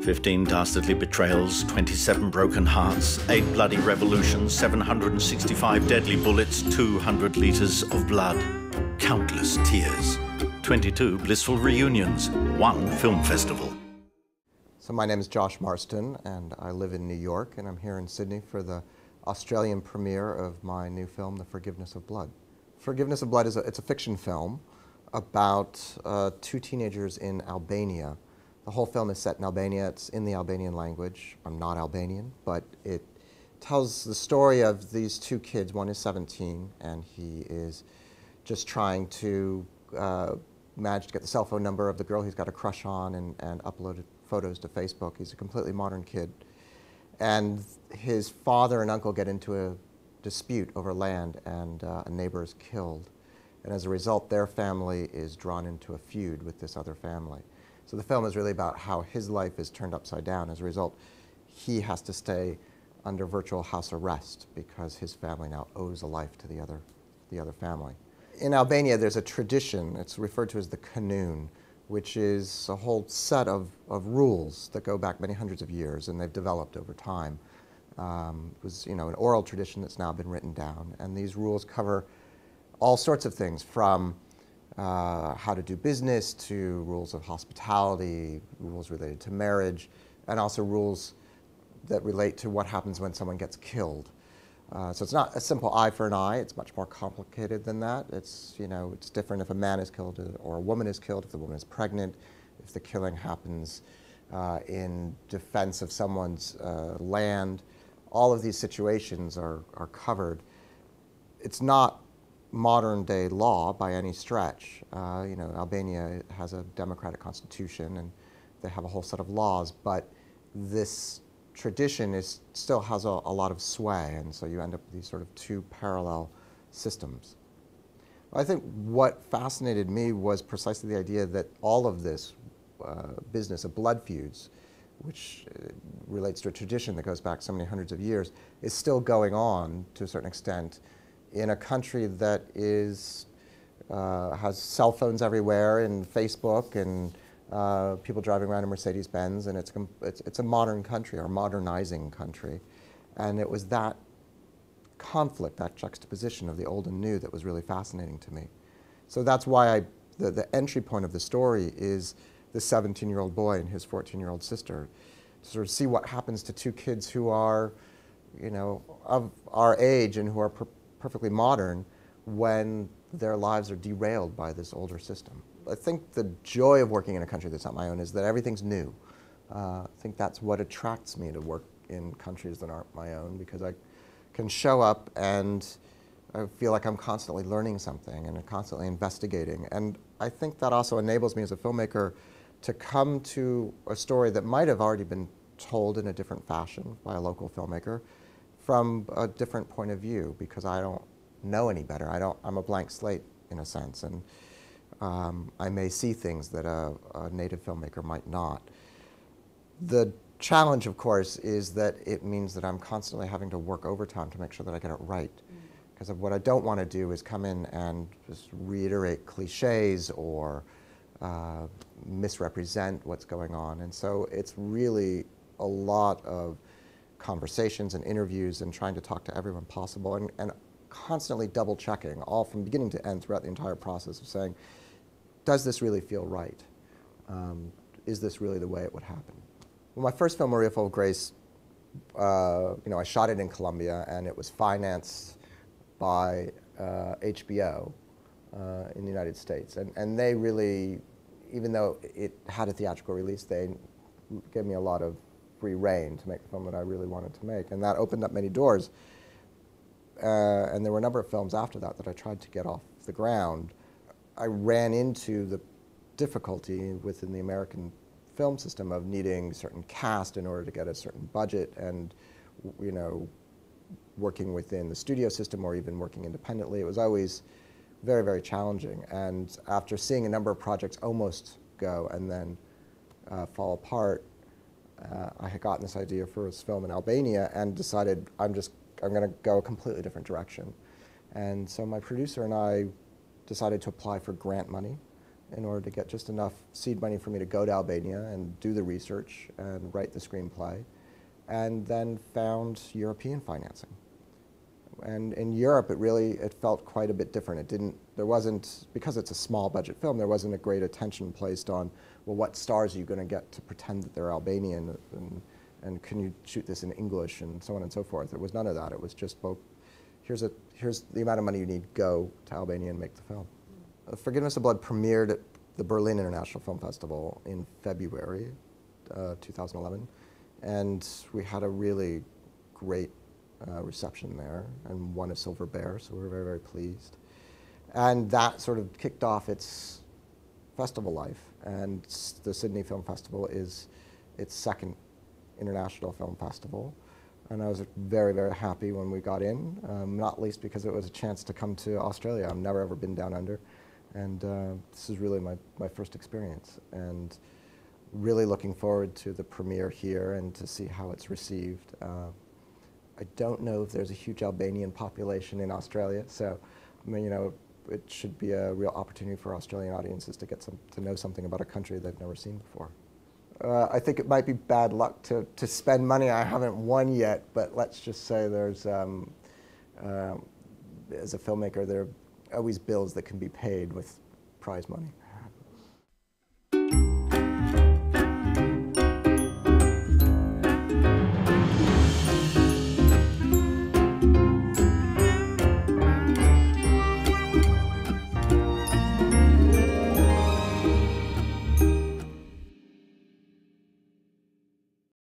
15 dastardly betrayals, 27 broken hearts, 8 bloody revolutions, 765 deadly bullets, 200 litres of blood, countless tears, 22 blissful reunions, 1 film festival. So my name is Josh Marston, and I live in New York, and I'm here in Sydney for the Australian premiere of my new film, The Forgiveness of Blood. Forgiveness of Blood is a fiction film about 2 teenagers in Albania. The whole film is set in Albania. It's in the Albanian language. I'm not Albanian, but it tells the story of these 2 kids. One is 17, and he is just trying to manage to get the cell phone number of the girl he's got a crush on and upload photos to Facebook. He's a completely modern kid. And his father and uncle get into a dispute over land, and a neighbor is killed. And as a result, their family is drawn into a feud with this other family. So the film is really about how his life is turned upside down. As a result, he has to stay under virtual house arrest because his family now owes a life to the other family. In Albania, there's a tradition. It's referred to as the kanun, which is a whole set of rules that go back many hundreds of years, and they've developed over time. It was, an oral tradition that's now been written down, and these rules cover all sorts of things, from how to do business to rules of hospitality, rules related to marriage, and also rules that relate to what happens when someone gets killed. So it's not a simple eye for an eye. It's much more complicated than that. It's, it's different if a man is killed or a woman is killed, if the woman is pregnant, if the killing happens in defense of someone's land. All of these situations are covered. It's not modern day law by any stretch. Albania has a democratic constitution and they have a whole set of laws, but this tradition still has a lot of sway, and so you end up with these sort of 2 parallel systems. I think what fascinated me was precisely the idea that all of this business of blood feuds, which relates to a tradition that goes back so many hundreds of years, is still going on to a certain extent in a country that has cell phones everywhere and Facebook and people driving around in Mercedes-Benz, and it's a modern country, or modernizing country. And it was that conflict, that juxtaposition of the old and new, that was really fascinating to me. So that's why the entry point of the story is the 17-year-old boy and his 14-year-old sister, to sort of see what happens to 2 kids who are, of our age and who are perfectly modern when their lives are derailed by this older system. I think the joy of working in a country that's not my own is that everything's new. I think that's what attracts me to work in countries that aren't my own, because I can show up and I feel like I'm constantly learning something and constantly investigating. And I think that also enables me as a filmmaker to come to a story that might have already been told in a different fashion by a local filmmaker from a different point of view, because I don't know any better. I'm a blank slate in a sense, and I may see things that a native filmmaker might not. The challenge, of course, is that it means that I'm constantly having to work overtime to make sure that I get it right. Because what I don't want to do is come in and just reiterate cliches or misrepresent what's going on. And so it's really a lot of conversations and interviews and trying to talk to everyone possible, and constantly double checking, all from beginning to end throughout the entire process of saying, does this really feel right? Is this really the way it would happen? Well, my first film, Maria Full of Grace, I shot it in Colombia, and it was financed by HBO in the United States. And they really, even though it had a theatrical release, they gave me a lot of free rein to make the film that I really wanted to make. And that opened up many doors. And there were a number of films after that that I tried to get off the ground. I ran into the difficulty within the American film system of needing a certain cast in order to get a certain budget, and working within the studio system or even working independently. It was always very, very challenging. And after seeing a number of projects almost go and then fall apart, I had gotten this idea for this film in Albania and decided I'm going to go a completely different direction. And so my producer and I decided to apply for grant money in order to get just enough seed money for me to go to Albania and do the research and write the screenplay, and then found European financing. And in Europe, it felt quite a bit different. There wasn't, because it's a small budget film, there wasn't a great attention placed on, well, what stars are you going to get to pretend that they're Albanian, and can you shoot this in English, and so on and so forth. There was none of that. It was just, well, here's the amount of money you need, go to Albania and make the film. Forgiveness of Blood premiered at the Berlin International Film Festival in February 2011, and we had a really great reception there and won a Silver Bear, so we were very, very pleased. And that sort of kicked off its festival life, and the Sydney Film Festival is its second international film festival. And I was very, very happy when we got in, not least because it was a chance to come to Australia. I've never ever been down under, and this is really my first experience. And really looking forward to the premiere here and to see how it's received. I don't know if there's a huge Albanian population in Australia, so I mean, it should be a real opportunity for Australian audiences to get to know something about a country they've never seen before. I think it might be bad luck to spend money I haven't won yet, but let's just say there's, as a filmmaker, there are always bills that can be paid with prize money.